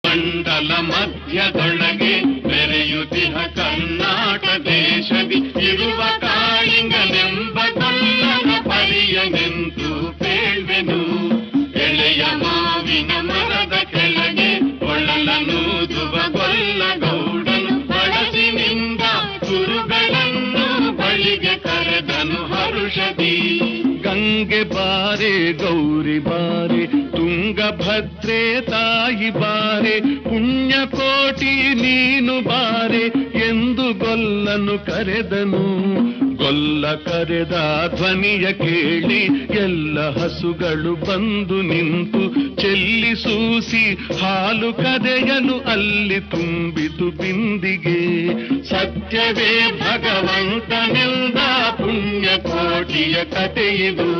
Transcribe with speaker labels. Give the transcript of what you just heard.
Speaker 1: ಮಂಡಲ ಮಧ್ಯದೊಳಗೆ ಮೆರೆಯುತ್ತಿಹ ಕರ್ನಾಟ ದೇಶದಿ ಇರುವ ಕಾಳಿಂಗನೆಂಬ ಗೊಲ್ಲನ ಪರಿಯನೆಂದು ಪೇಳ್ವೆನು. ಎಳೆಯ ಮಾವಿನ ಮರದ ಕೆಳಗೆ ಒಳಲನೂದುವ ಗೊಲ್ಲ ಗೌಡನು ಬಳಸಿನಿಂದ ಕುರುಗಳನ್ನು ಬಳಿಗೆ ಕರೆದನು ಹರುಷದಿ. ಗಂಗೆ ಬಾರೆ ಗೌರಿ ಬಾರೆ ತುಂಗಭದ್ರೆ ತಾಯಿ ಬಾರೆ ಪುಣ್ಯಕೋಟಿ ನೀನು ಬಾರೆ ಎಂದು ಗೊಲ್ಲನು ಕರೆದನು. ಗೊಲ್ಲ ಕರೆದ ಧ್ವನಿಯ ಕೇಳಿ ಎಲ್ಲ ಹಸುಗಳು ಬಂದು ನಿಂತು ಚೆಲ್ಲಿಸೂಸಿ ಹಾಲು ಕದೆಯಲು ಅಲ್ಲಿ ತುಂಬಿತು ಬಿಂದಿಗೆ. ಸತ್ಯವೇ ಭಗವಂತನೆಂದ ಪುಣ್ಯಕೋಟಿಯ ಕಥೆಯಿದು.